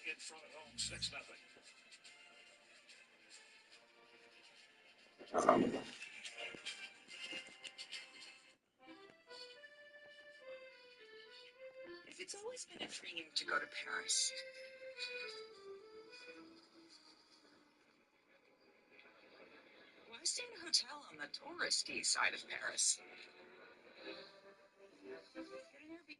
in front at home, 6-0. It's always been intriguing to go to Paris. Why stay in a hotel on the touristy side of Paris? Get an Airbnb.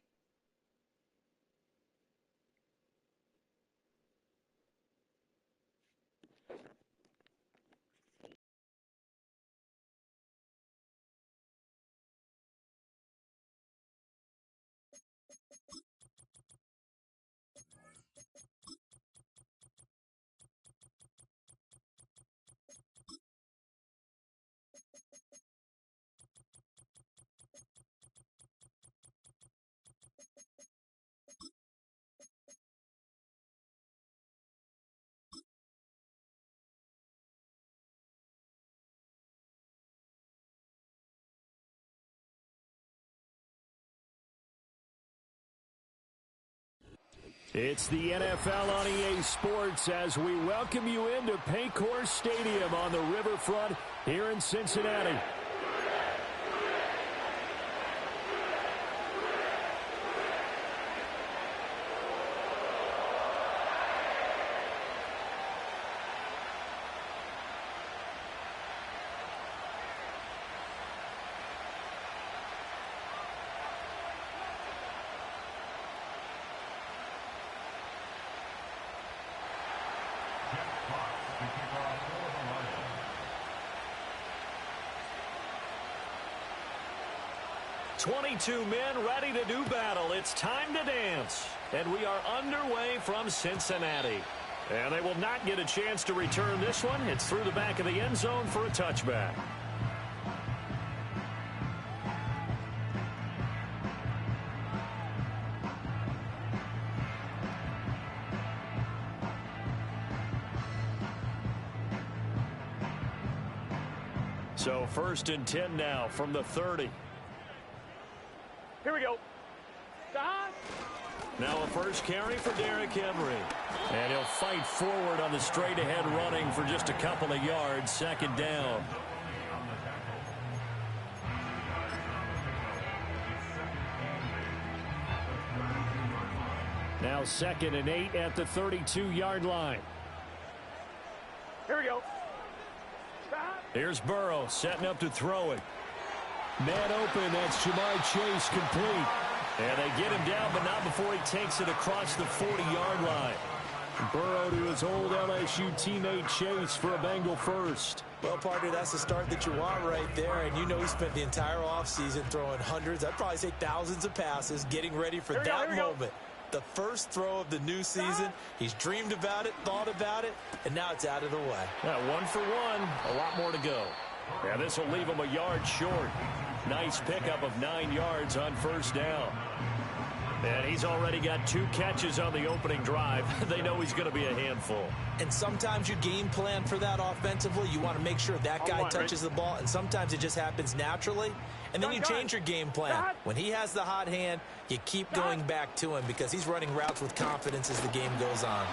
It's the NFL on EA Sports as we welcome you into Paycor Stadium on the riverfront here in Cincinnati. "22 men ready to do battle. It's time to dance." And we are underway from Cincinnati. And they will not get a chance to return this one. It's through the back of the end zone for a touchback. So 1st and 10 now from the 30. Here we go. Now a first carry for Derrick Henry. And he'll fight forward on the straight-ahead running for just a couple of yards. 2nd down. Now 2nd and 8 at the 32-yard line. Here we go. Here's Burrow setting up to throw it. Man open, that's Ja'Marr Chase complete. And they get him down, but not before he takes it across the 40-yard line. Burrow to his old LSU teammate Chase for a Bengal first. Well, partner, that's the start that you want right there. And you know he spent the entire offseason throwing hundreds, I'd probably say thousands of passes, getting ready for that moment. The first throw of the new season. He's dreamed about it, thought about it, and now it's out of the way. Yeah, 1 for 1, a lot more to go. Yeah, this will leave him a yard short. Nice pickup of 9 yards on 1st down. And he's already got 2 catches on the opening drive. They know he's going to be a handful. And sometimes you game plan for that offensively. You want to make sure that guy touches the ball, and sometimes it just happens naturally. And then you change your game plan. When he has the hot hand, you keep going back to him because he's running routes with confidence as the game goes on.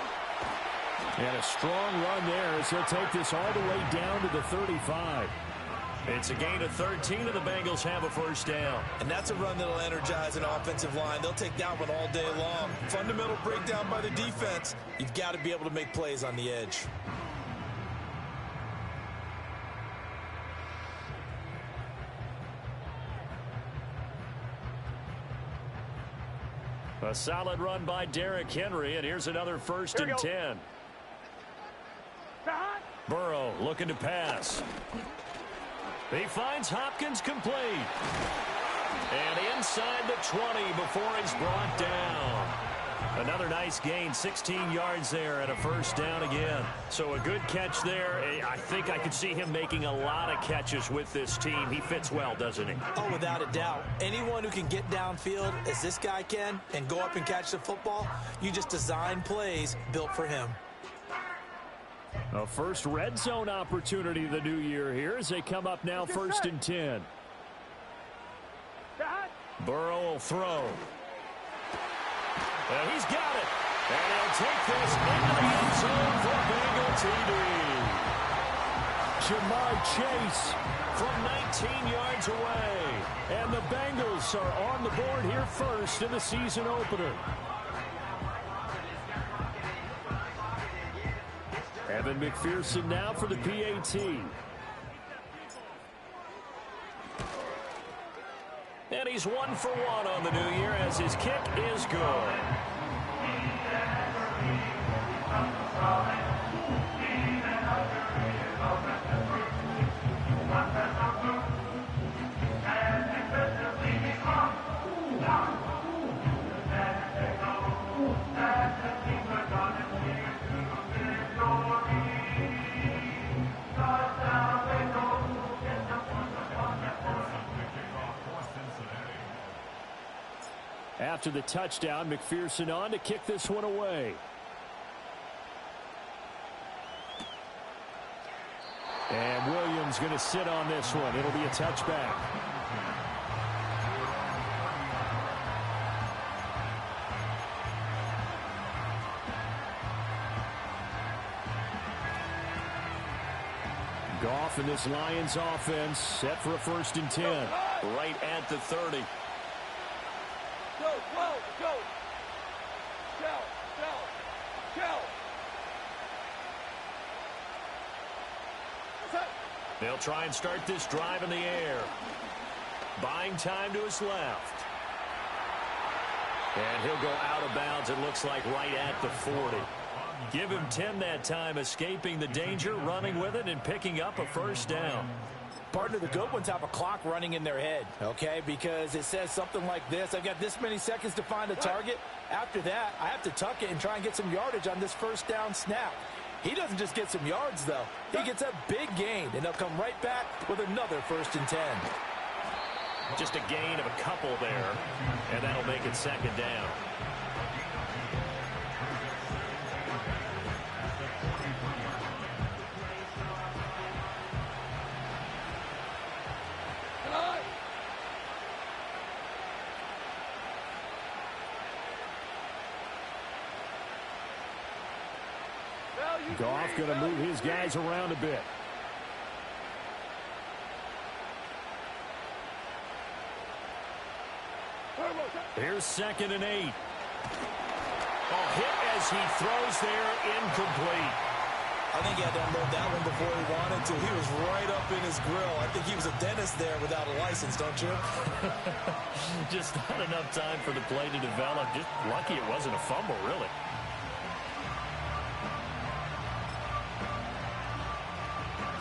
And a strong run there as he'll take this all the way down to the 35. It's a gain of 13, and the Bengals have a 1st down. And that's a run that'll energize an offensive line. They'll take that one all day long. Fundamental breakdown by the defense. You've got to be able to make plays on the edge. A solid run by Derrick Henry, and here's another 1st and 10. Burrow looking to pass. He finds Hopkins complete. And inside the 20 before he's brought down. Another nice gain, 16 yards there and a 1st down again. So a good catch there. I think I could see him making a lot of catches with this team. He fits well, doesn't he? Oh, without a doubt. Anyone who can get downfield, as this guy can, and go up and catch the football, you just design plays built for him. A first red zone opportunity the new year here as they come up now 1st and 10. Burrow will throw. And he's got it. And he'll take this into the end zone for Bengal TD. Jamar Chase from 19 yards away. And the Bengals are on the board here first in the season opener. Evan McPherson now for the PAT. And he's 1 for 1 on the new year as his kick is good. After the touchdown, McPherson on to kick this one away. And Williams going to sit on this one. It'll be a touchback. Goff and this Lions offense set for a 1st and 10. Right at the 30. Go, go, go. Go, go, go. They'll try and start this drive in the air. Buying time to his left. And he'll go out of bounds, it looks like, right at the 40. Give him 10 that time, escaping the danger, running with it, and picking up a 1st down. Partner, the good ones have a clock running in their head, okay? Because it says something like this. I've got this many seconds to find a target. After that, I have to tuck it and try and get some yardage on this 1st down snap. He doesn't just get some yards, though. He gets a big gain, and they'll come right back with another 1st and 10. Just a gain of a couple there, and that'll make it 2nd down. Goff going to move his guys around a bit. Here's 2nd and 8. Oh, hit as he throws there, incomplete. I think he had to unload that one before he wanted to. He was right up in his grill. I think he was a dentist there without a license, don't you? Just not enough time for the play to develop. Just lucky it wasn't a fumble, really.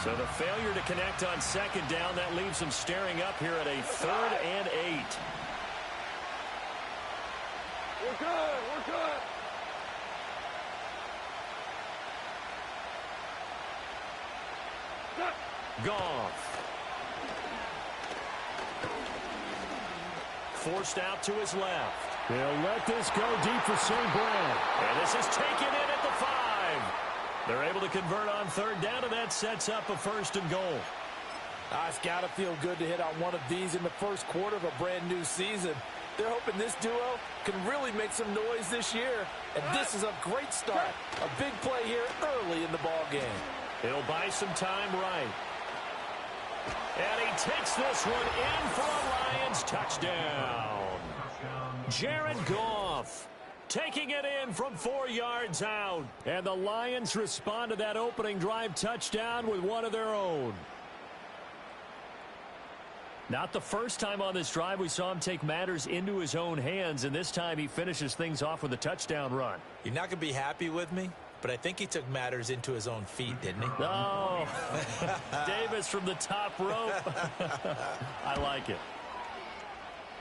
So the failure to connect on 2nd down, that leaves him staring up here at a 3rd and 8. We're good. We're good. Goff. Forced out to his left. They'll let this go deep for St. Brown. And this is taken in at the 5. They're able to convert on 3rd down, and that sets up a 1st and goal. It's got to feel good to hit on one of these in the 1st quarter of a brand new season. They're hoping this duo can really make some noise this year. And this is a great start. A big play here early in the ball game. He'll buy some time right. And he takes this one in for a Lions touchdown. Jared Goff taking it in from 4 yards out. And the Lions respond to that opening drive touchdown with one of their own. Not the first time on this drive we saw him take matters into his own hands, and this time he finishes things off with a touchdown run. You're not going to be happy with me, but I think he took matters into his own feet, didn't he? Oh, Davis from the top rope. I like it.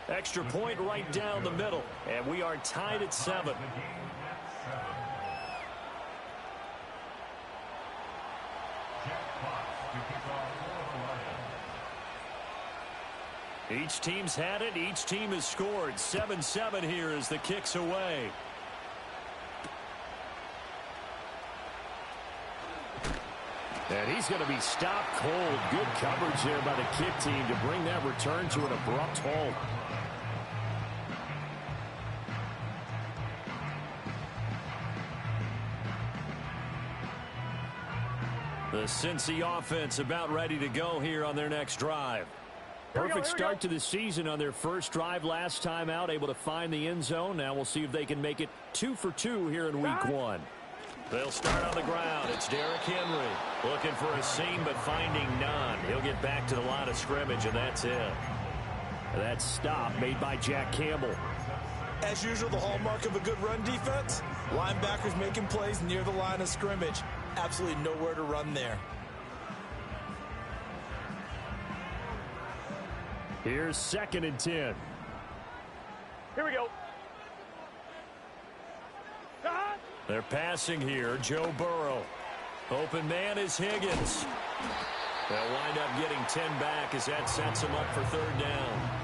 Extra point right down the middle, and we are tied at 7. Each team's had it. Each team has scored. 7-7 here as the kick's away. And he's going to be stopped cold. Good coverage there by the kick team to bring that return to an abrupt halt. The Cincy offense about ready to go here on their next drive. Perfect start to the season on their first drive last time out, able to find the end zone. Now we'll see if they can make it 2 for 2 here in week 1. They'll start on the ground. It's Derrick Henry looking for a seam but finding none. He'll get back to the line of scrimmage, and that's it. That stop made by Jack Campbell. As usual, the hallmark of a good run defense, linebackers making plays near the line of scrimmage. Absolutely nowhere to run there. Here's 2nd and 10. Here we go. They're passing here. Joe Burrow. Open man is Higgins. They'll wind up getting 10 back as that sets them up for 3rd down.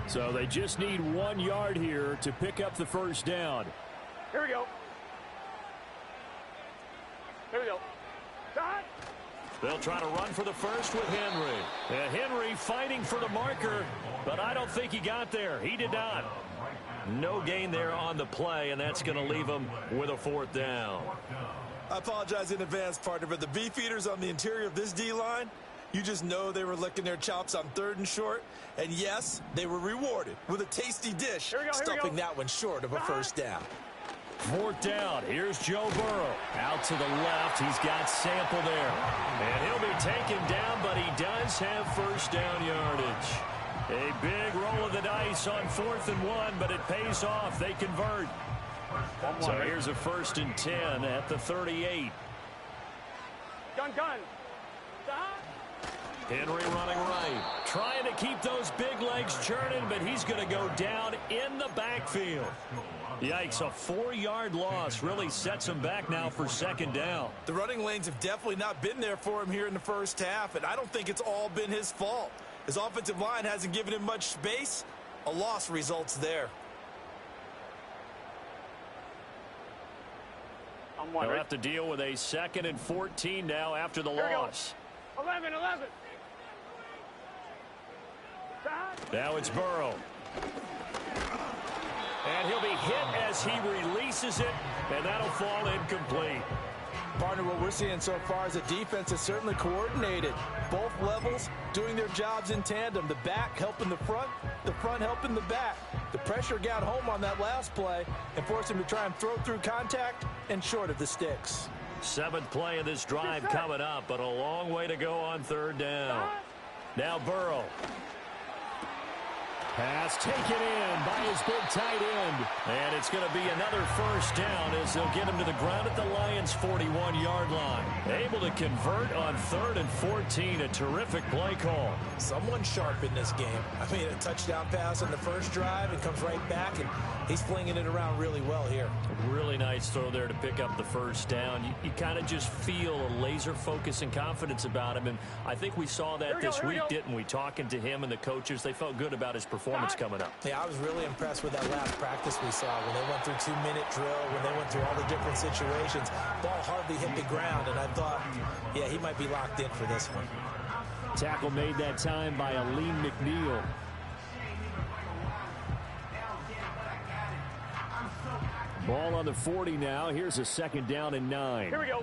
So they just need 1 yard here to pick up the 1st down. Here we go. Here we go. They'll try to run for the first with Henry. And Henry fighting for the marker, but I don't think he got there. He did not. No gain there on the play, and that's going to leave him with a 4th down. I apologize in advance, partner, but the beefeaters on the interior of this D-line, you just know they were licking their chops on 3rd and short. And yes, they were rewarded with a tasty dish, stuffing that one short of a 1st down. 4th down. Here's Joe Burrow. Out to the left. He's got Sample there. And he'll be taken down, but he does have 1st down yardage. A big roll of the dice on 4th and 1, but it pays off. They convert. So here's a 1st and 10 at the 38. Gun. Henry running right. Trying to keep those big legs churning, but he's going to go down in the backfield. Yikes, a 4-yard loss really sets him back now for 2nd down. The running lanes have definitely not been there for him here in the first half, and I don't think it's all been his fault. His offensive line hasn't given him much space. A loss results there. They'll have to deal with a 2nd and 14 now after the loss. 11. Now it's Burrow. And he'll be hit as he releases it, and that'll fall incomplete. Partner, what we're seeing so far is the defense is certainly coordinated. Both levels doing their jobs in tandem. The back helping the front helping the back. The pressure got home on that last play and forced him to try and throw through contact and short of the sticks. 7th play of this drive coming up, but a long way to go on 3rd down. Now Burrow. Pass taken in by his big tight end. And it's going to be another 1st down as they'll get him to the ground at the Lions' 41-yard line. Able to convert on 3rd and 14. A terrific play call. Someone sharp in this game. I mean, a touchdown pass on the first drive and comes right back, and he's flinging it around really well here. Really nice throw there to pick up the 1st down. You kind of just feel a laser focus and confidence about him, and I think we saw that this week, didn't we? Talking to him and the coaches, they felt good about his performance coming up. Yeah, I was really impressed with that last practice we saw when they went through 2-minute drill, when they went through all the different situations. Ball hardly hit the ground, and I thought, yeah, he might be locked in for this one. Tackle made that time by Aleem McNeil. Ball on the 40 now. Here's a 2nd down and 9. Here we go.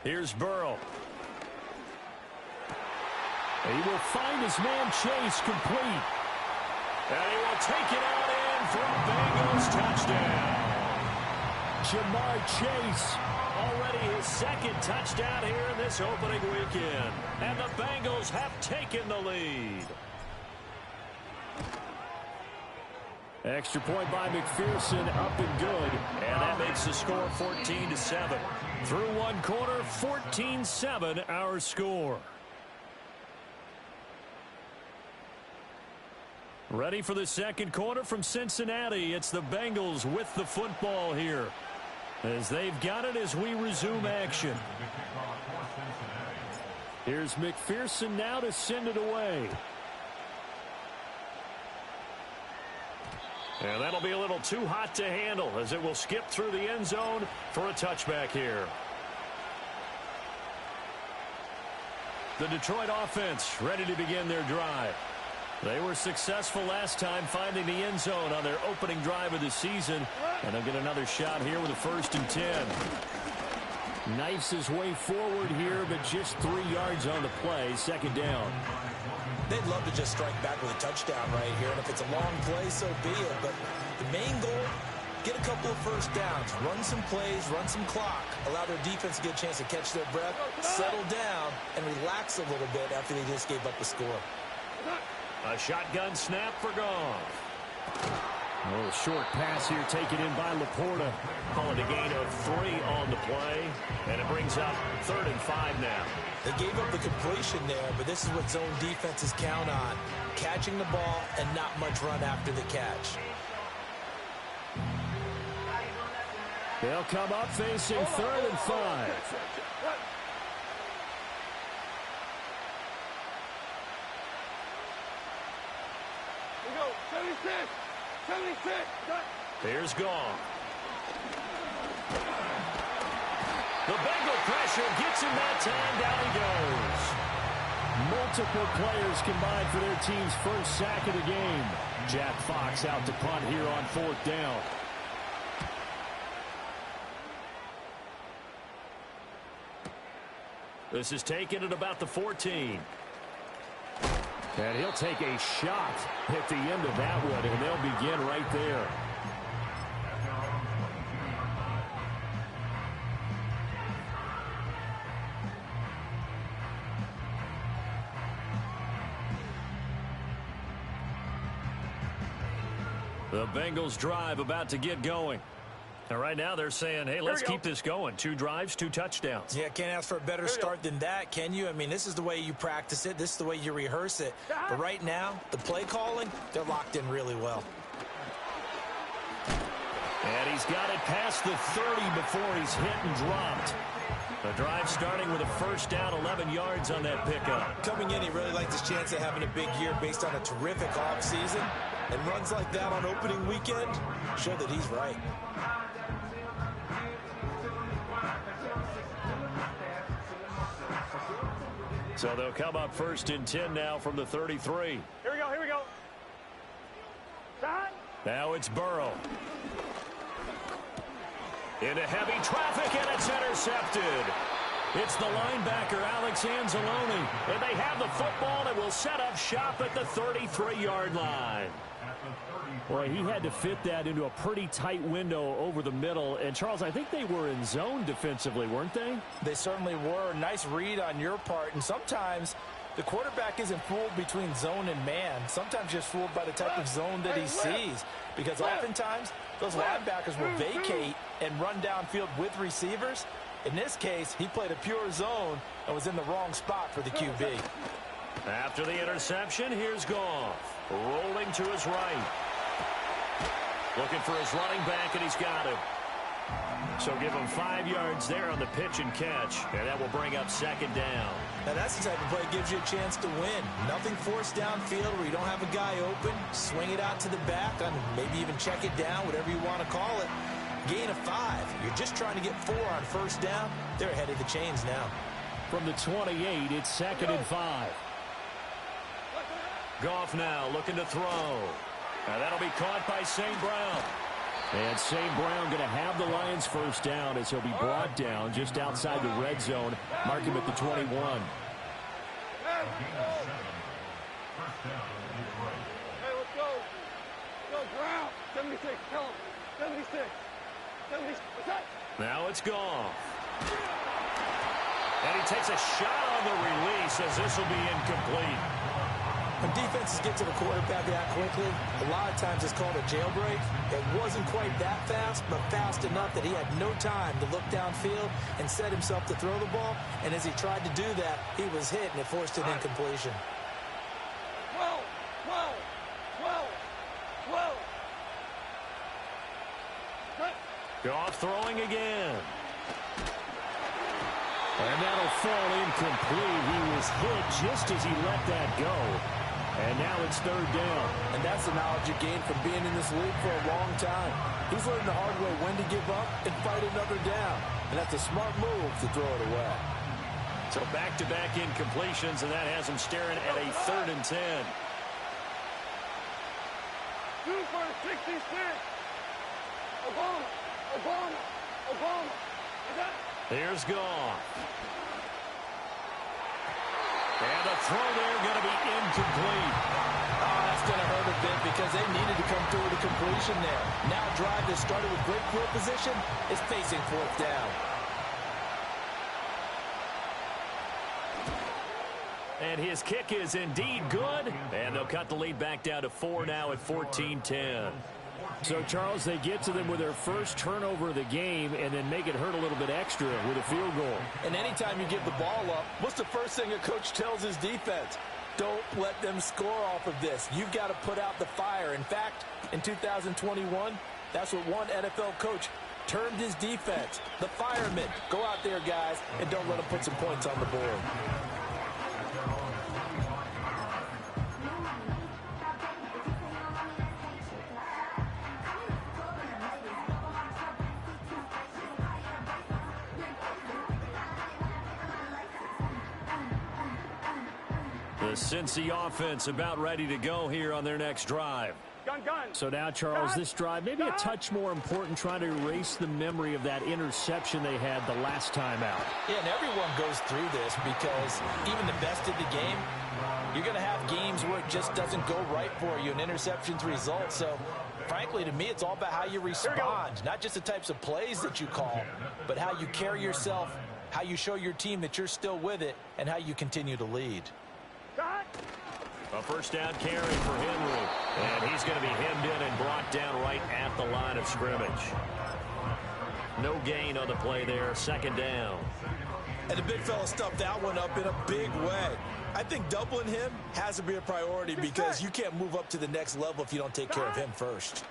Here's Burrow. He will find his man Chase complete. And he will take it out in for a Bengals touchdown. Jamar Chase, already his 2nd touchdown here in this opening weekend. And the Bengals have taken the lead. Extra point by McPherson, up and good. And that makes the score 14-7. Through 1 quarter, 14-7 our score. Ready for the 2nd quarter from Cincinnati. It's the Bengals with the football here, as they've got it as we resume action. Here's McPherson now to send it away. And that'll be a little too hot to handle as it will skip through the end zone for a touchback here. The Detroit offense ready to begin their drive. They were successful last time finding the end zone on their opening drive of the season. And they'll get another shot here with a 1st and 10. Knifes his way forward here, but just 3 yards on the play. 2nd down. They'd love to just strike back with a touchdown right here. And if it's a long play, so be it. But the main goal, get a couple of 1st downs. Run some plays, run some clock. Allow their defense to get a chance to catch their breath, settle down, and relax a little bit after they just gave up the score. A shotgun snap for Goff. A little short pass here taken in by Laporta. Call it a gain of 3 on the play. And it brings up 3rd and 5 now. They gave up the completion there, but this is what zone defenses count on. Catching the ball and not much run after the catch. They'll come up facing 3rd and 5. We go. 76. 76. Here's Goff. The Bengal pressure gets him that time. Down he goes. Multiple players combined for their team's 1st sack of the game. Jack Fox out to punt here on 4th down. This is taken at about the 14. And he'll take a shot at the end of that one, and they'll begin right there. The Bengals drive about to get going. And right now they're saying, hey, let's keep this going. 2 drives, 2 touchdowns. Yeah, can't ask for a better start than that, can you? I mean, this is the way you practice it. This is the way you rehearse it. But right now, the play calling, they're locked in really well. And he's got it past the 30 before he's hit and dropped. The drive starting with a 1st down, 11 yards on that pickup. Coming in, he really liked his chance of having a big year based on a terrific offseason. And runs like that on opening weekend show that he's right. So they'll come up 1st and 10 now from the 33. Here we go. Here we go. Now it's Burrow. Into heavy traffic, and it's intercepted. It's the linebacker, Alex Anzalone. And they have the football and will set up shop at the 33-yard line. Boy, he had to fit that into a pretty tight window over the middle. And, Charles, I think they were in zone defensively, weren't they? They certainly were. Nice read on your part. And sometimes the quarterback isn't fooled between zone and man. Sometimes just fooled by the type of zone that he sees. Because oftentimes those linebackers will vacate and run downfield with receivers. In this case, he played a pure zone and was in the wrong spot for the QB. After the interception, here's Goff. Rolling to his right. Looking for his running back, and he's got him. So give him 5 yards there on the pitch and catch, and that will bring up 2nd down. Now that's the type of play that gives you a chance to win. Nothing forced downfield where you don't have a guy open. Swing it out to the back, and maybe even check it down, whatever you want to call it. Gain of 5. You're just trying to get 4 on 1st down. They're ahead of the chains now. From the 28, it's 2nd and 5. Goff now looking to throw. And that'll be caught by St. Brown. And St. Brown going to have the Lions 1st down as he'll be brought down just outside the red zone. Mark him at the 21. Hey, let's go. Go, Brown. 76. Tell him. 76. 76. What's that? Now it's Goff. And he takes a shot on the release as this will be incomplete. When defenses get to the quarterback that quickly, a lot of times it's called a jailbreak. It wasn't quite that fast, but fast enough that he had no time to look downfield and set himself to throw the ball. And as he tried to do that, he was hit, and it forced an incompletion. Whoa, whoa, whoa, whoa. Goff throwing again. And that'll fall incomplete. He was hit just as he let that go. And now it's third down. And that's the knowledge you gain from being in this league for a long time. He's learned the hard way when to give up and fight another down. And that's a smart move to throw it away. So back-to-back incompletions, and that has him staring at a 3rd and 10. 2 for 66. Obama. Here's Goff. And the throw there going to be incomplete. Oh, that's going to hurt a bit because they needed to come through with a completion there. Now a drive that started with great field position is facing 4th down. And his kick is indeed good. And they'll cut the lead back down to 4 now at 14-10. So, Charles, they get to them with their first turnover of the game and then make it hurt a little bit extra with a field goal. And anytime you give the ball up, what's the first thing a coach tells his defense? Don't let them score off of this. You've got to put out the fire. In fact, in 2021, that's what one NFL coach termed his defense. The firemen. Go out there, guys, and don't let them put some points on the board. The Cincy offense about ready to go here on their next drive. Gun. So now, Charles, this drive maybe a touch more important, trying to erase the memory of that interception they had the last time out. Yeah, and everyone goes through this because even the best of the game, you're going to have games where it just doesn't go right for you, and interceptions result. So, frankly, to me, it's all about how you respond, not just the types of plays that you call, but how you carry yourself, how you show your team that you're still with it, and how you continue to lead. A first down carry for Henry. And he's going to be hemmed in and brought down right at the line of scrimmage. No gain on the play there. 2nd down. And the big fella stuffed that one up in a big way. I think doubling him has to be a priority because you can't move up to the next level if you don't take care of him first.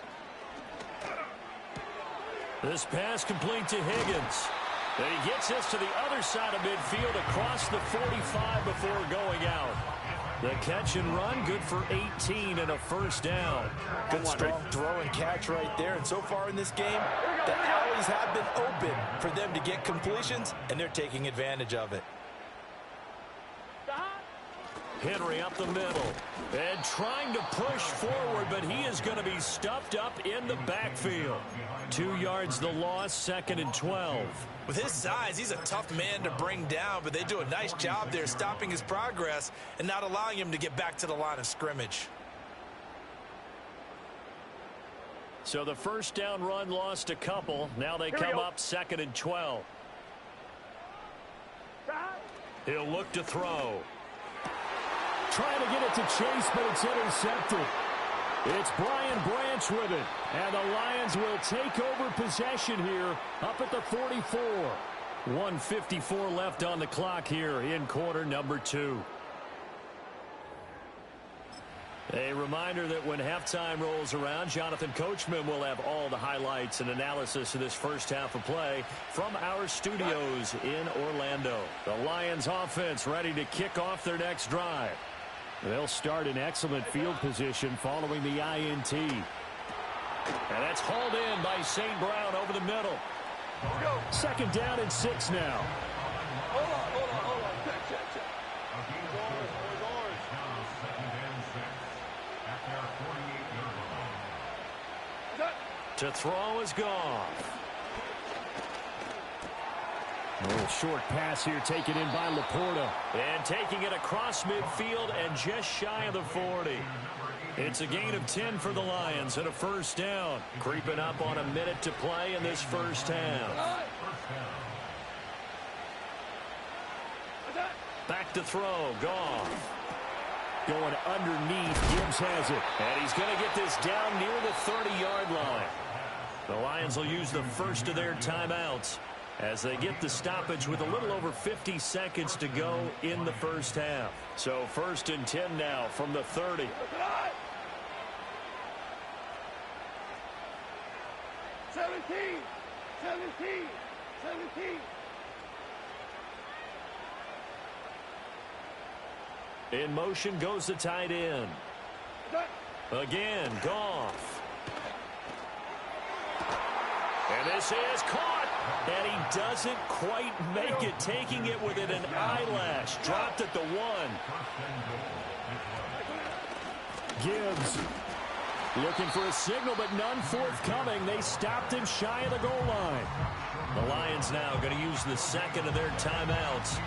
This pass complete to Higgins. And he gets this to the other side of midfield across the 45 before going out. The catch and run, good for 18 and a first down. Good strong throw and catch right there. And so far in this game, the alleys have been open for them to get completions, and they're taking advantage of it. Henry up the middle and trying to push forward, but he is going to be stuffed up in the backfield. 2 yards the loss, 2nd and 12. With his size, he's a tough man to bring down, but they do a nice job there stopping his progress and not allowing him to get back to the line of scrimmage. So the first down run lost a couple. Now they come up 2nd and 12. He'll look to throw. Trying to get it to Chase, but it's intercepted. It's Brian Branch with it. And the Lions will take over possession here up at the 44. 1:54 left on the clock here in quarter number 2. A reminder that when halftime rolls around, Jonathan Coachman will have all the highlights and analysis of this first half of play from our studios in Orlando. The Lions offense ready to kick off their next drive. They'll start in excellent field position following the INT. And that's hauled in by St. Brown over the middle. 2nd down and 6 now. Hold on. Check. To throw is Goff. A little short pass here taken in by Laporta. And taking it across midfield and just shy of the 40. It's a gain of 10 for the Lions and a first down. Creeping up on a minute to play in this first half. Back to throw. Goff. Going underneath. Gibbs has it. And he's going to get this down near the 30-yard line. The Lions will use the first of their timeouts as they get the stoppage with a little over 50 seconds to go in the first half. So 1st and 10 now from the 30. Seventeen. In motion goes the tight end. Again, Goff. And this is caught. And he doesn't quite make it, taking it within an eyelash. Dropped at the 1. Gibbs looking for a signal, but none forthcoming. They stopped him shy of the goal line. The Lions now going to use the second of their timeouts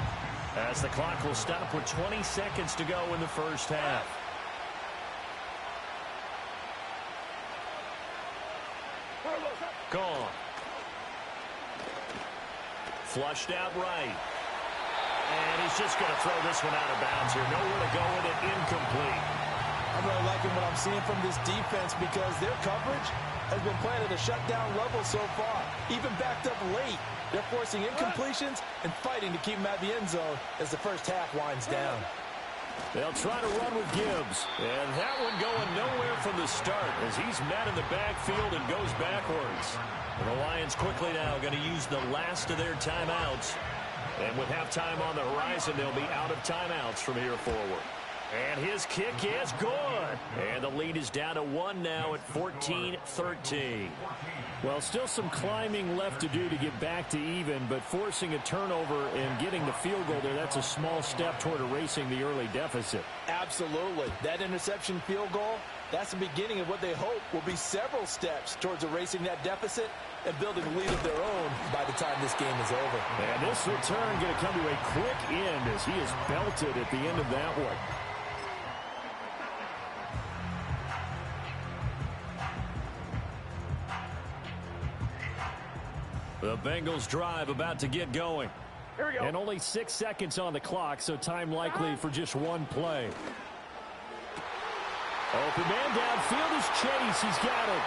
as the clock will stop with 20 seconds to go in the first half. Gone. Flushed out right. And he's just going to throw this one out of bounds here. Nowhere to go with it. Incomplete. I'm really liking what I'm seeing from this defense because their coverage has been playing at a shutdown level so far. Even backed up late, they're forcing incompletions and fighting to keep them at the end zone as the first half winds down. They'll try to run with Gibbs. And that one going nowhere from the start as he's met in the backfield and goes backwards. And the Lions quickly now going to use the last of their timeouts. And with halftime on the horizon, they'll be out of timeouts from here forward. And his kick is good. And the lead is down to 1 now at 14-13. Well, still some climbing left to do to get back to even, but forcing a turnover and getting the field goal there, that's a small step toward erasing the early deficit. Absolutely. That interception field goal, that's the beginning of what they hope will be several steps towards erasing that deficit and building a lead of their own by the time this game is over. And this return going to come to a quick end as he is belted at the end of that one. The Bengals drive about to get going. Here we go. And only 6 seconds on the clock, so time likely for just one play. Open man downfield is Chase. He's got it.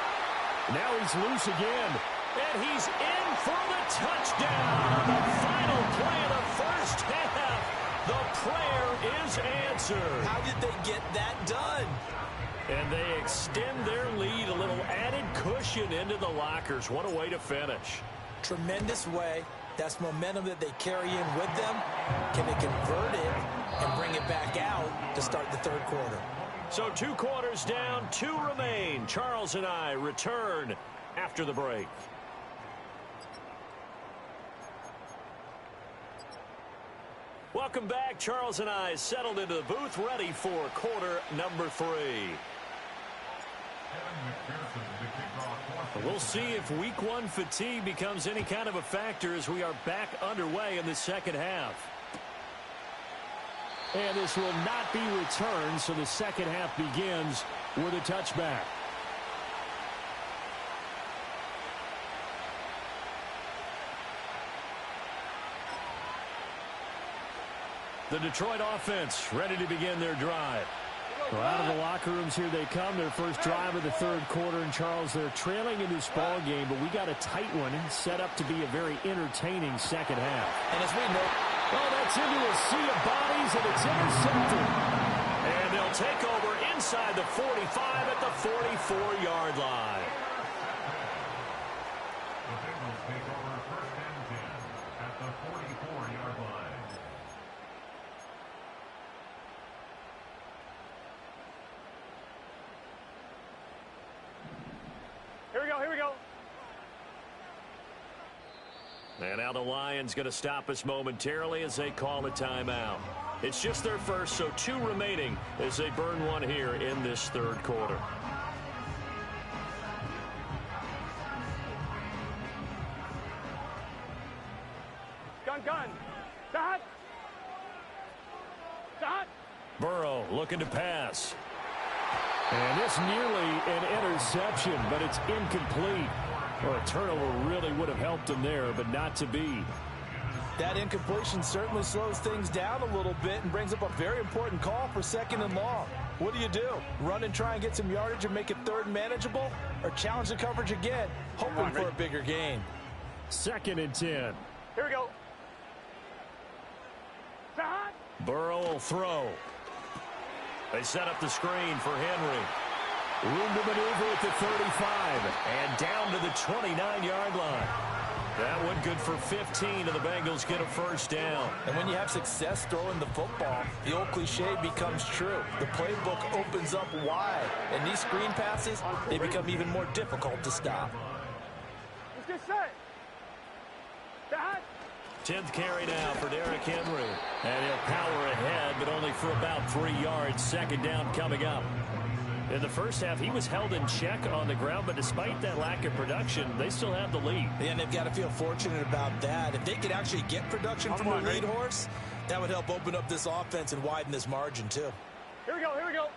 Now he's loose again. And he's in for the touchdown. The final play of the first half. The prayer is answered. How did they get that done? And they extend their lead, a little added cushion into the lockers. What a way to finish. Tremendous way. That's momentum that they carry in with them. Can they convert it and bring it back out to start the third quarter? So 2 quarters down, 2 remain. Charles and I return after the break. Welcome back. Charles and I settled into the booth, ready for quarter number 3. We'll see if week 1 fatigue becomes any kind of a factor as we are back underway in the second half. And this will not be returned, so the second half begins with a touchback. The Detroit offense ready to begin their drive. Well, out of the locker rooms here they come. Their first drive of the third quarter. And, Charles, they're trailing in this ball game, but we got a tight one set up to be a very entertaining second half. And as we know, oh, that's into a sea of bodies, and it's intercepted. And they'll take over inside the 45 at the 44-yard line. The Bengals take over first and 10 at the 44-yard line. Here we go. And now the Lions going to stop us momentarily as they call a timeout. It's just their first, so 2 remaining as they burn one here in this third quarter. Gun. Dot. Burrow looking to pass. And this nearly an interception, but it's incomplete. Well, a turnover really would have helped him there, but not to be. that incompletion certainly slows things down a little bit and brings up a very important call for 2nd and long. What do? Run and try and get some yardage and make it third manageable, or challenge the coverage again, hoping for a bigger gain? 2nd and 10. Here we go. Burrow will throw. They set up the screen for Henry. Room to maneuver at the 35 and down to the 29-yard line. That one good for 15, and the Bengals get a first down. And when you have success throwing the football, the old cliche becomes true. The playbook opens up wide, and these screen passes, they become even more difficult to stop. Let's get set. Dad. 10th carry now for Derrick Henry. And he'll power ahead, but only for about 3 yards. Second down coming up. In the first half, he was held in check on the ground, but despite that lack of production, they still have the lead. And they've got to feel fortunate about that. If they could actually get production from their lead horse, that would help open up this offense and widen this margin, too. Here we go, here we go.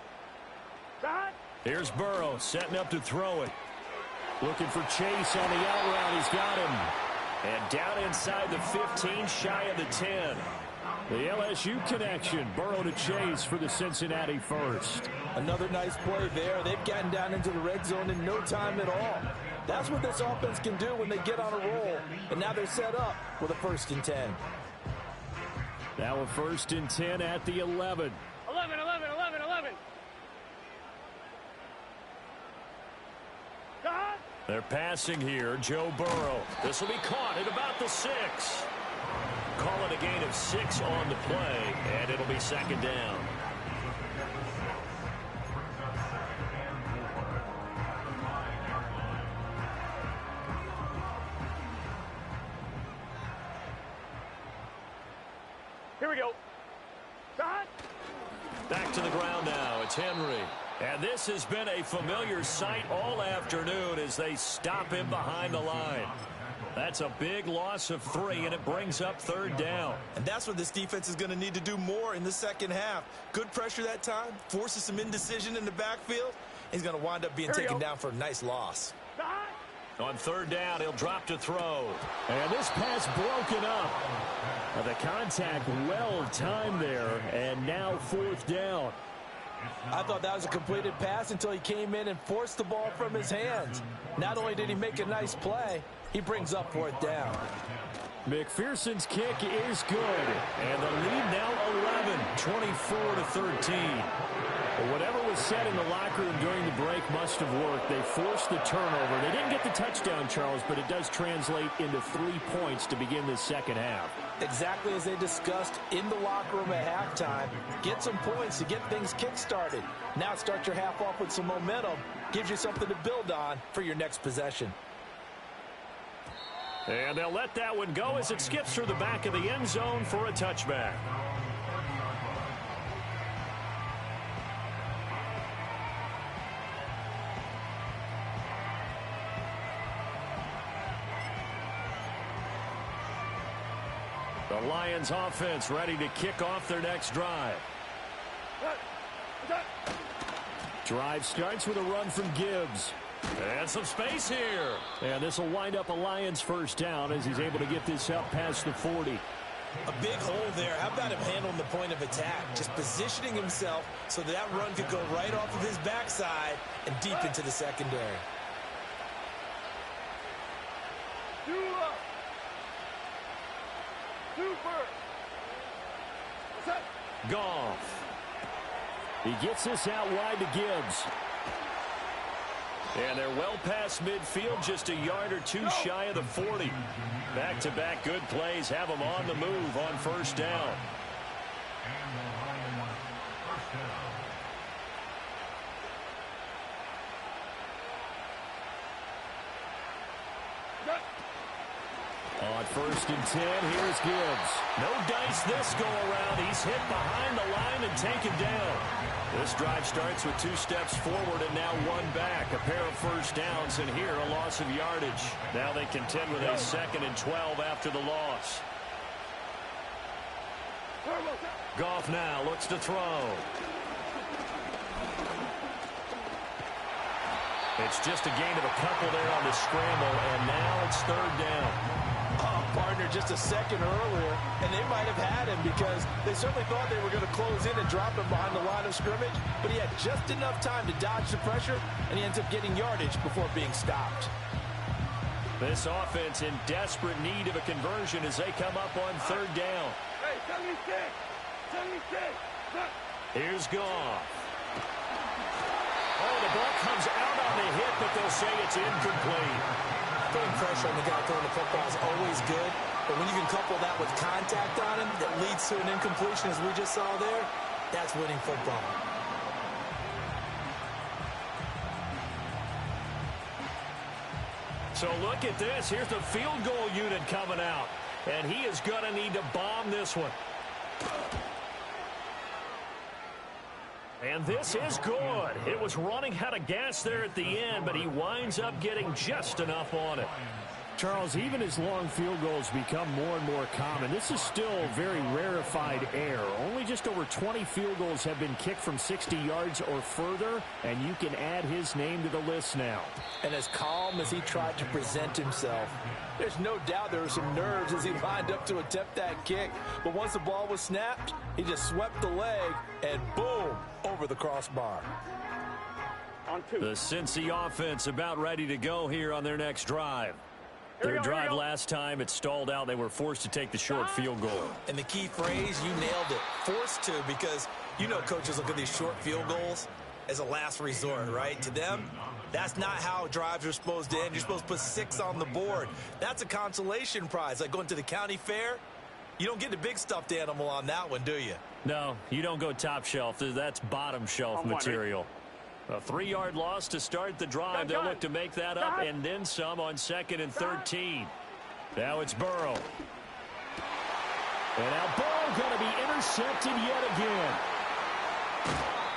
Dad. Here's Burrow setting up to throw it. Looking for Chase on the out route. He's got him. And down inside the 15, shy of the 10. The LSU connection, Burrow to Chase for the Cincinnati first. Another nice play there. They've gotten down into the red zone in no time at all. That's what this offense can do when they get on a roll. And now they're set up with a 1st and 10. Now a 1st and 10 at the 11. 11. Dad. They're passing here, Joe Burrow. This will be caught at about the 6. Call it a gain of 6 on the play, and it'll be second down. Here we go. Dad. Back to the ground now. It's Henry. And this has been a familiar sight all afternoon as they stop him behind the line. That's a big loss of 3, and it brings up 3rd down. And that's what this defense is going to need to do more in the second half. Good pressure that time, forces some indecision in the backfield. He's going to wind up being taken down for a nice loss. On 3rd down, he'll drop to throw. And this pass broken up. The contact well timed there, and now 4th down. I thought that was a completed pass until he came in and forced the ball from his hands. Not only did he make a nice play, he brings up 4th down. McPherson's kick is good. And the lead now 11, 24-13. Whatever was said in the locker room during the break must have worked. They forced the turnover. They didn't get the touchdown, Charles, but it does translate into 3 points to begin the second half. Exactly as they discussed in the locker room at halftime. Get some points to get things kick-started. Now start your half off with some momentum. Gives you something to build on for your next possession. And they'll let that one go as it skips through the back of the end zone for a touchback. The Lions offense ready to kick off their next drive. Drive starts with a run from Gibbs. And some space here. And this will wind up a Lions first down as he's able to get this up past the 40. A big hole there. How about him handling the point of attack? Just positioning himself so that run could go right off of his backside and deep into the secondary. Goff. He gets this out wide to Gibbs. And they're well past midfield, just a yard or two shy of the 40. Back-to-back good plays have them on the move on 1st down. On 1st and 10, here's Gibbs. No dice this go-around. He's hit behind the line and taken down. This drive starts with 2 steps forward and now 1 back. A pair of 1st downs, and here a loss of yardage. Now they contend with a 2nd and 12 after the loss. Goff now looks to throw. It's just a gain of a couple there on the scramble, and now it's 3rd down. Partner just a second earlier, and they might have had him because they certainly thought they were going to close in and drop him behind the line of scrimmage, but he had just enough time to dodge the pressure, and he ends up getting yardage before being stopped. This offense in desperate need of a conversion as they come up on 3rd down. Hey, 76! 76! Here's Goff. Oh, the ball comes out on the hit, but they'll say it's incomplete. putting pressure on the guy throwing the football is always good, but when you can couple that with contact on him that leads to an incompletion, as we just saw there, that's winning football. So look at this. Here's the field goal unit coming out. And he is going to need to bomb this one. And this is good. It was running out of gas there at the end, but he winds up getting just enough on it. Charles, even as long field goals become more and more common, this is still very rarefied air. Only just over 20 field goals have been kicked from 60 yards or further, and you can add his name to the list now. And as calm as he tried to present himself, there's no doubt there were some nerves as he lined up to attempt that kick. But once the ball was snapped, he just swept the leg, and boom, over the crossbar. The Cincy offense about ready to go here on their next drive. Their drive last time, it stalled out. They were forced to take the short field goal. And the key phrase, you nailed it, forced to, because you know coaches look at these short field goals as a last resort, right? To them, that's not how drives are supposed to end. You're supposed to put 6 on the board. That's a consolation prize, like going to the county fair. You don't get the big stuffed animal on that one, do you? No, you don't go top shelf. That's bottom shelf material. A 3-yard loss to start the drive. They'll look to make that up and then some on 2nd and 13. Now it's Burrow. And now Burrow going to be intercepted yet again.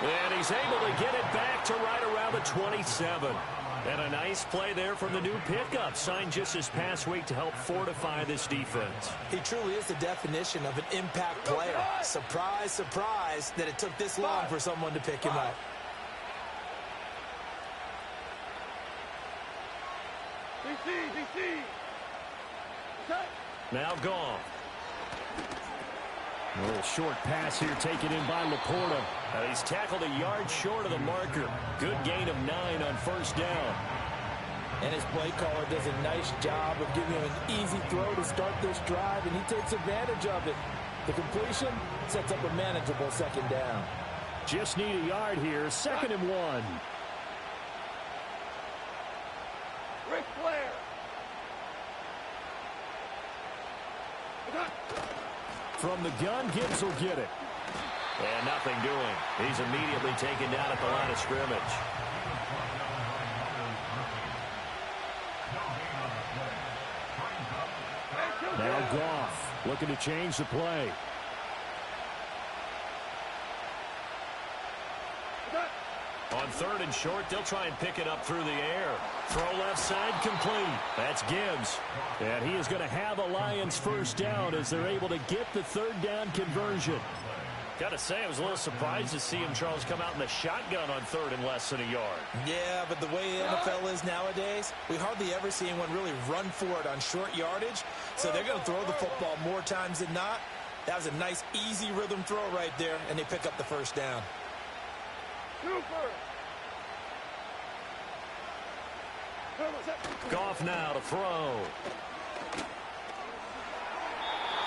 And he's able to get it back to right around the 27. And a nice play there from the new pickup, signed just this past week to help fortify this defense. He truly is the definition of an impact player. Surprise, surprise that it took this long for someone to pick him up. DC. Now gone. A little short pass here taken in by Laporta. And he's tackled a yard short of the marker. Good gain of 9 on first down. And his play caller does a nice job of giving him an easy throw to start this drive, and he takes advantage of it. The completion sets up a manageable 2nd down. Just need a yard here. 2nd and 1. Ric Flair. From the gun, Gibbs will get it. And nothing doing. He's immediately taken down at the line of scrimmage. Now Goff looking to change the play. On 3rd and short, they'll try and pick it up through the air. Throw left side complete. That's Gibbs. And he is going to have a Lions first down as they're able to get the 3rd down conversion. Got to say, I was a little surprised to see him, Charles, come out in the shotgun on 3rd and less than a yard. Yeah, but the way the NFL is nowadays, we hardly ever see anyone really run for it on short yardage. So they're going to throw the football more times than not. That was a nice, easy rhythm throw right there, and they pick up the first down. Goff now to throw.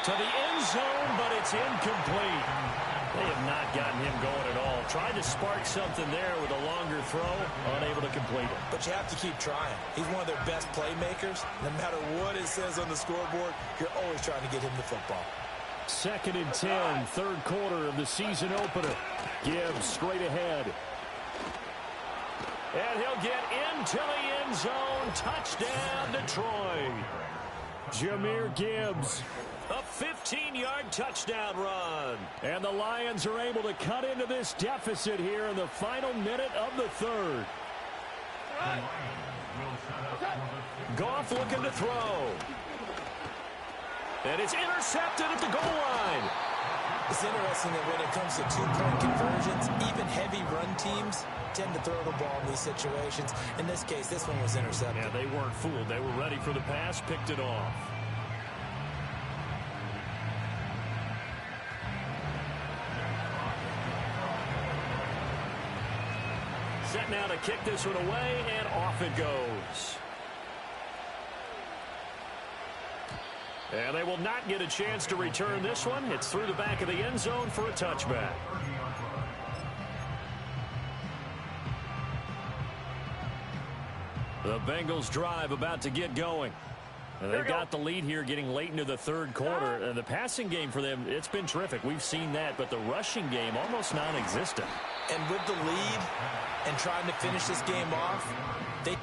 To the end zone, but it's incomplete. They have not gotten him going at all. Tried to spark something there with a longer throw, unable to complete it. But you have to keep trying. He's one of their best playmakers. No matter what it says on the scoreboard, you're always trying to get him the football. 2nd and 10, 3rd quarter of the season opener. Gibbs straight ahead. And he'll get into the end zone. Touchdown, Detroit. Jahmyr Gibbs. A 15-yard touchdown run. And the Lions are able to cut into this deficit here in the final minute of the 3rd. Goff looking to throw. And it's intercepted at the goal line. It's interesting that when it comes to 2-point conversions, even heavy run teams tend to throw the ball in these situations. In this case, this one was intercepted. Yeah, they weren't fooled. They were ready for the pass, picked it off. Set now to kick this one away, and off it goes. And they will not get a chance to return this one. It's through the back of the end zone for a touchback. The Bengals drive about to get going. And they've got the lead here getting late into the third quarter. And the passing game for them, it's been terrific. We've seen that, but the rushing game almost non-existent. And with the lead and trying to finish this game off, they...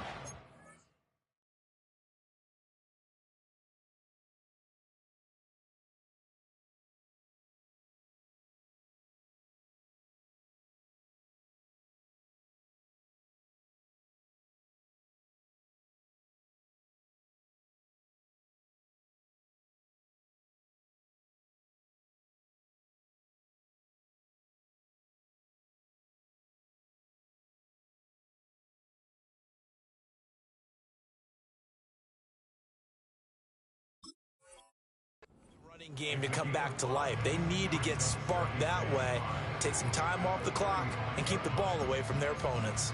game to come back to life. They need to get sparked that way, take some time off the clock, and keep the ball away from their opponents.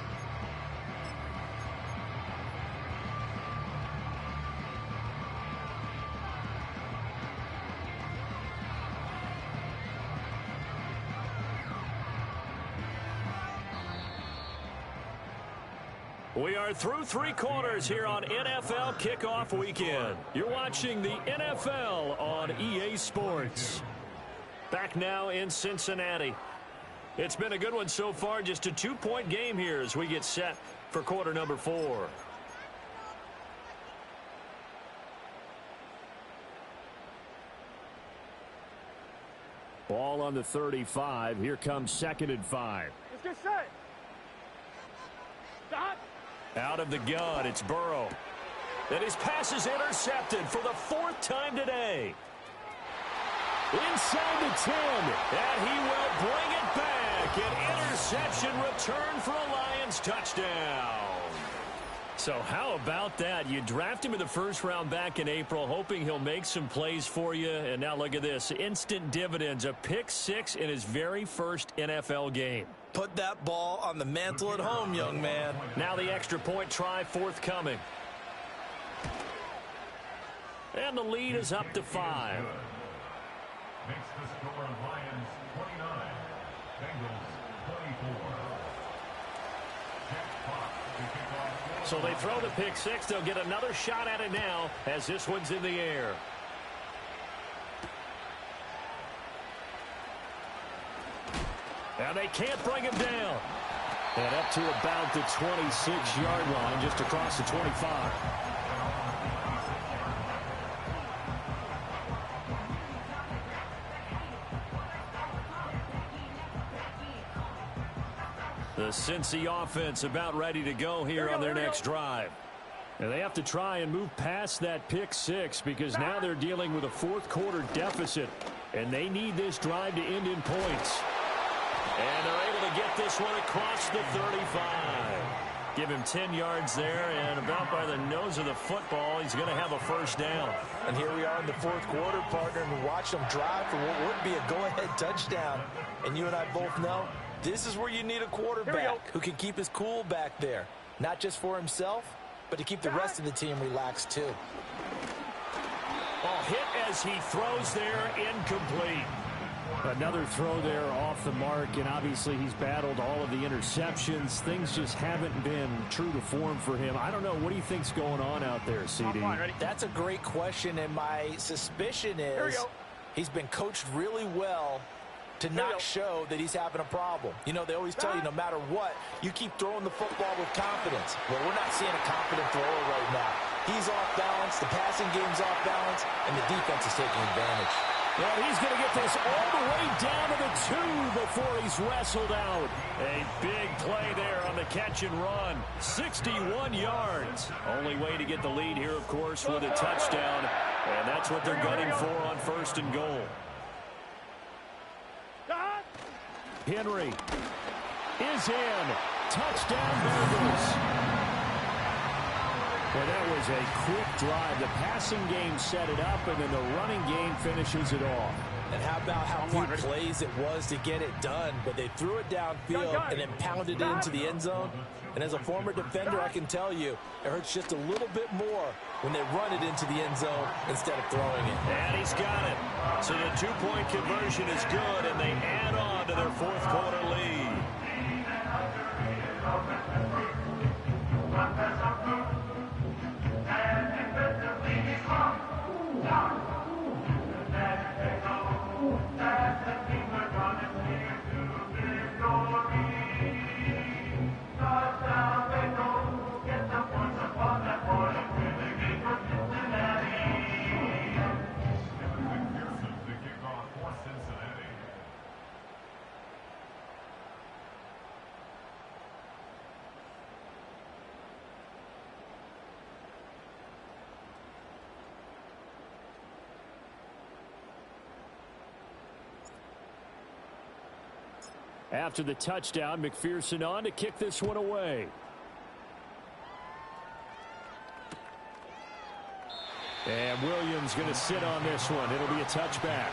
We are through three quarters here on NFL Kickoff Weekend. You're watching the NFL on EA Sports. Back now in Cincinnati. It's been a good one so far, just a 2-point game here as we get set for quarter number 4. Ball on the 35. Here comes 2nd and 5. Let's get set. Stop. Out of the gun, it's Burrow. And his pass is intercepted for the 4th time today. Inside the 10, and he will bring it back. An interception return for a Lions touchdown. So how about that? You draft him in the first round back in April, hoping he'll make some plays for you. And now look at this. Instant dividends, a pick 6 in his very first NFL game. Put that ball on the mantle at home, young man. Now the extra point try forthcoming. And the lead is up to 5. Makes the score Lions 29, Bengals 24. Jack Fox to kick off. So they throw the pick 6. They'll get another shot at it now as this one's in the air. And they can't bring him down. And up to about the 26-yard line, just across the 25. The Cincy offense about ready to go here on their next drive. And they have to try and move past that pick 6 because now they're dealing with a fourth-quarter deficit. And they need this drive to end in points. And they're able to get this one across the 35. Give him 10 yards there, and about by the nose of the football, he's going to have a first down. And here we are in the fourth quarter, partner, and watch them drive for what would be a go-ahead touchdown. And you and I both know this is where you need a quarterback who can keep his cool back there. Not just for himself, but to keep the rest of the team relaxed, too. Oh, hit as he throws there, incomplete. Another throw there off the mark, and obviously he's battled all of the interceptions. Things just haven't been true to form for him. I don't know. What do you think's going on out there, CD? That's a great question, and my suspicion is he's been coached really well to not show that he's having a problem. You know, they always tell you no matter what, you keep throwing the football with confidence. Well, we're not seeing a confident thrower right now. He's off balance, the passing game's off balance, and the defense is taking advantage. And he's going to get this all the way down to the 2 before he's wrestled out. A big play there on the catch and run. 61 yards. Only way to get the lead here, of course, with a touchdown. And that's what they're gunning for on 1st and goal. Henry is in. Touchdown, Bengals. Well, that was a quick drive. The passing game set it up, and then the running game finishes it off. And how about how few plays it was to get it done, but they threw it downfield and then pounded it into the end zone. And as a former defender, I can tell you, it hurts just a little bit more when they run it into the end zone instead of throwing it. And he's got it. So the 2-point conversion is good, and they add on to their fourth-quarter lead. After the touchdown, McPherson on to kick this one away. And Williams going to sit on this one. It'll be a touchback.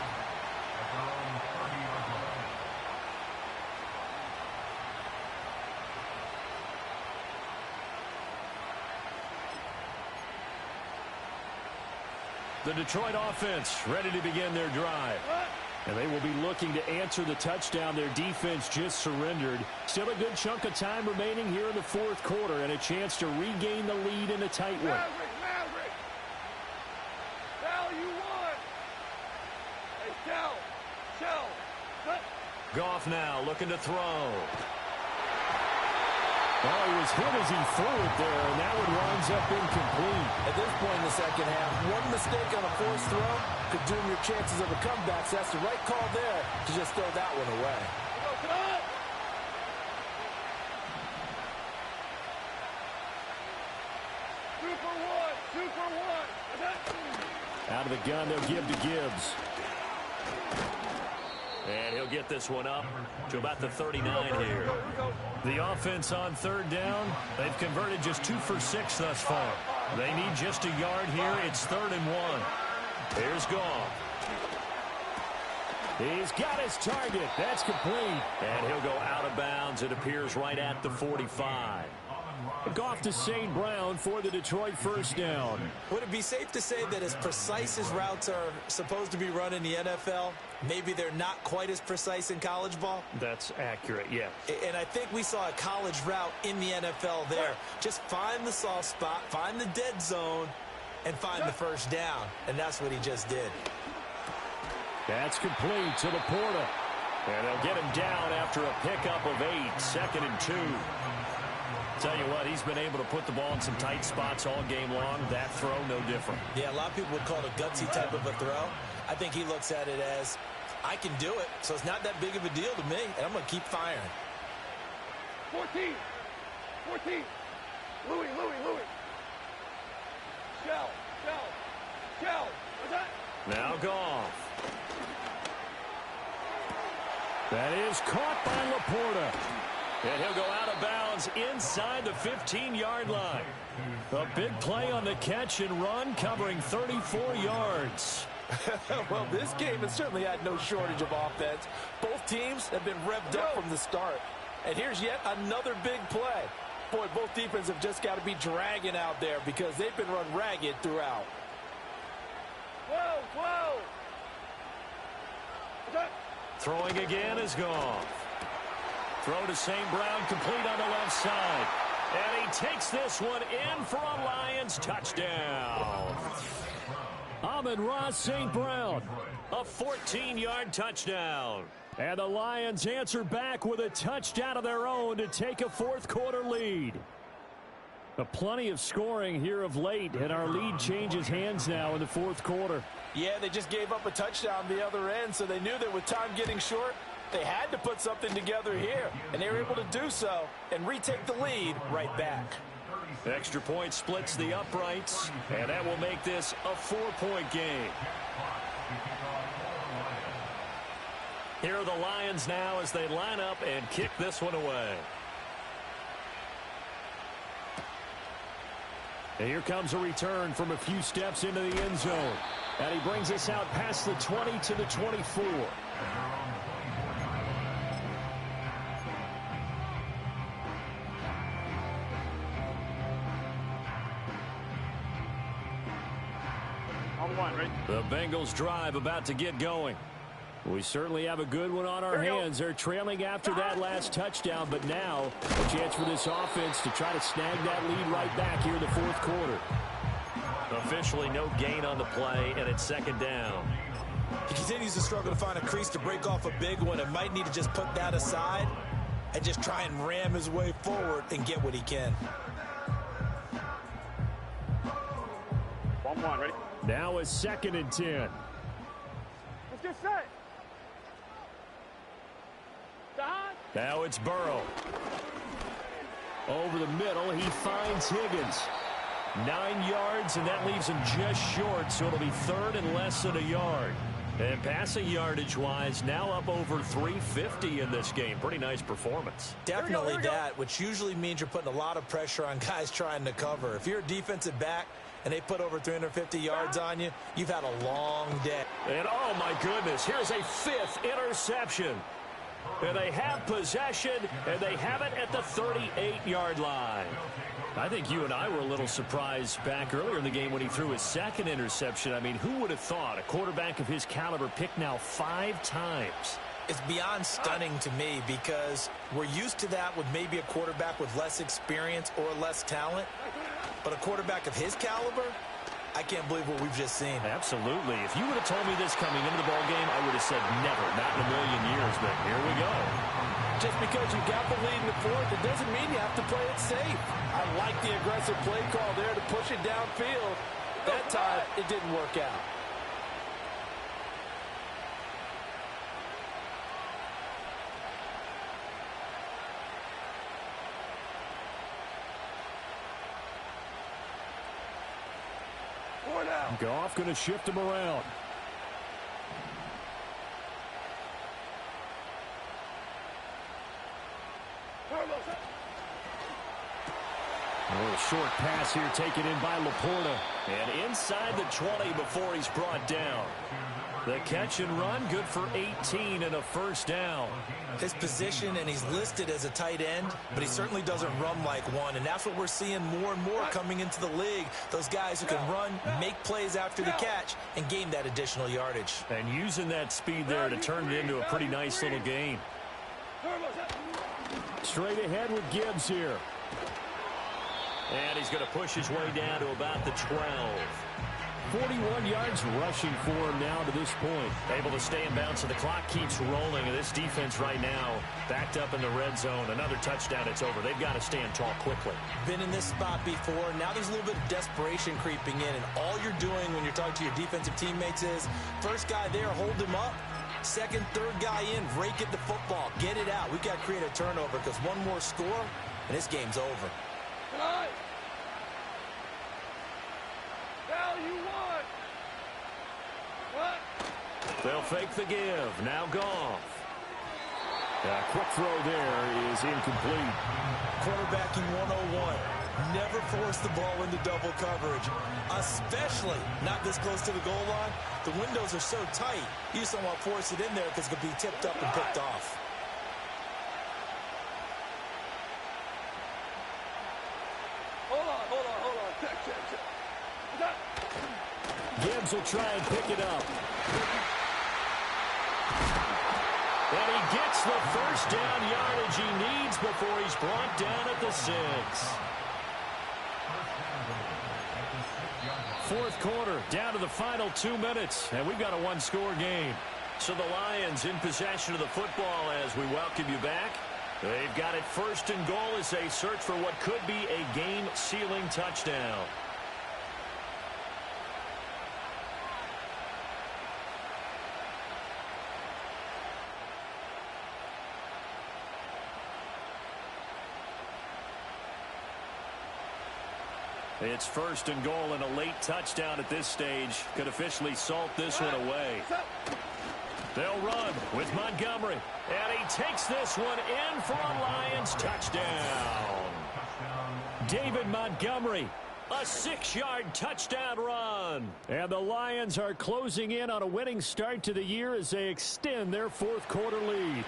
The Detroit offense ready to begin their drive. And they will be looking to answer the touchdown their defense just surrendered. Still a good chunk of time remaining here in the fourth quarter and a chance to regain the lead in a tight one. Maverick! Cal, you won! Hey, Cal! Goff now looking to throw. Well, he was hit as he threw it there, and that one winds up incomplete. At this point in the second half, one mistake on a forced throw could doom your chances of a comeback. So that's the right call there to just throw that one away. Super one. Out of the gun, they'll give to Gibbs. And he'll get this one up to about the 39 here. The offense on third down, they've converted just 2 for 6 thus far. They need just a yard here. It's 3rd and 1. Here's Goff. He's got his target. That's complete. And he'll go out of bounds. It appears right at the 45. Goff to St. Brown for the Detroit first down. Would it be safe to say that as precise as routes are supposed to be run in the NFL, maybe they're not quite as precise in college ball? That's accurate, yes. And I think we saw a college route in the NFL there. Just find the soft spot, find the dead zone, and find the first down. And that's what he just did. That's complete to Laporta. And they'll get him down after a pickup of 8, 2nd and 2. Tell you what, he's been able to put the ball in some tight spots all game long. That throw, no different. Yeah, a lot of people would call it a gutsy type of a throw. I think he looks at it as, I can do it, so it's not that big of a deal to me, and I'm going to keep firing. 14. Louis. Shell. Now Goff. That is caught by Laporta. And he'll go out of bounds inside the 15-yard line. A big play on the catch and run, covering 34 yards. Well, this game has certainly had no shortage of offense. Both teams have been revved up from the start. And here's yet another big play. Boy, both defenses have just got to be dragging out there because they've been run ragged throughout. Whoa! Throwing again is Goff. Throw to St. Brown, complete on the left side. And he takes this one in for a Lions touchdown. Amon-Ra St. Brown, a 14-yard touchdown. And the Lions answer back with a touchdown of their own to take a fourth quarter lead. Plenty of scoring here of late, and our lead changes hands now in the fourth quarter. Yeah, they just gave up a touchdown the other end, so they knew that with time getting short, they had to put something together here, and they were able to do so and retake the lead right back. Extra point splits the uprights, and that will make this a 4-point game. Here are the Lions now as they line up and kick this one away. And here comes a return from a few steps into the end zone. And he brings us out past the 20 to the 24. The Bengals drive about to get going. We certainly have a good one on our hands. They're trailing after that last touchdown, but now a chance for this offense to try to snag that lead right back here in the fourth quarter. Officially no gain on the play, and it's 2nd down. He continues to struggle to find a crease to break off a big one and might need to just put that aside and just try and ram his way forward and get what he can. 1-1, ready? Now a 2nd and 10. Let's get set. Now it's Burrow. Over the middle, he finds Higgins. 9 yards, and that leaves him just short, so it'll be 3rd and less than a yard. And passing yardage-wise, now up over 350 in this game. Pretty nice performance. Definitely that, which usually means you're putting a lot of pressure on guys trying to cover. If you're a defensive back and they put over 350 yards on you, you've had a long day. And, oh, my goodness, here's a 5th interception. And they have possession, and they have it at the 38-yard line. I think you and I were a little surprised back earlier in the game when he threw his 2nd interception. I mean, who would have thought a quarterback of his caliber picked now 5 times? It's beyond stunning to me because we're used to that with maybe a quarterback with less experience or less talent. But a quarterback of his caliber, I can't believe what we've just seen. Absolutely. If you would have told me this coming into the ball game, I would have said never, not in a million years, but here we go. Just because you got the lead in the 4th, it doesn't mean you have to play it safe. I like the aggressive play call there to push it downfield. That time, it didn't work out. Goff going to shift him around. A little short pass here taken in by Laporta. And inside the 20 before he's brought down. The catch and run, good for 18 and a first down. His position, and he's listed as a tight end, but he certainly doesn't run like one, and that's what we're seeing more and more coming into the league. Those guys who can run, make plays after the catch, and gain that additional yardage. And using that speed there to turn it into a pretty nice little gain. Straight ahead with Gibbs here. And he's going to push his way down to about the 12. 41 yards rushing for him now to this point. Able to stay in bounds, and the clock keeps rolling. And this defense right now backed up in the red zone. Another touchdown, it's over. They've got to stand tall quickly. Been in this spot before. Now there's a little bit of desperation creeping in. And all you're doing when you're talking to your defensive teammates is, first guy there, hold him up. Second, third guy in, rake it the football. Get it out. We've got to create a turnover because one more score, and this game's over. They'll fake the give. Now Goff. Quick throw there is incomplete. Quarterbacking 101. Never force the ball into double coverage, especially not this close to the goal line. The windows are so tight, you just don't want to force it in there because it could be tipped up and picked off. Hold on. Check. Gibbs will try and pick it up. And he gets the first down yardage he needs before he's brought down at the 6. 4th quarter, down to the final 2 minutes, and we've got a 1-score game. So the Lions in possession of the football as we welcome you back. They've got it 1st and goal as they search for what could be a game-sealing touchdown. It's 1st and goal, and a late touchdown at this stage could officially salt this one away. They'll run with Montgomery, and he takes this one in for a Lions touchdown. David Montgomery, a 6-yard touchdown run. And the Lions are closing in on a winning start to the year as they extend their 4th quarter lead.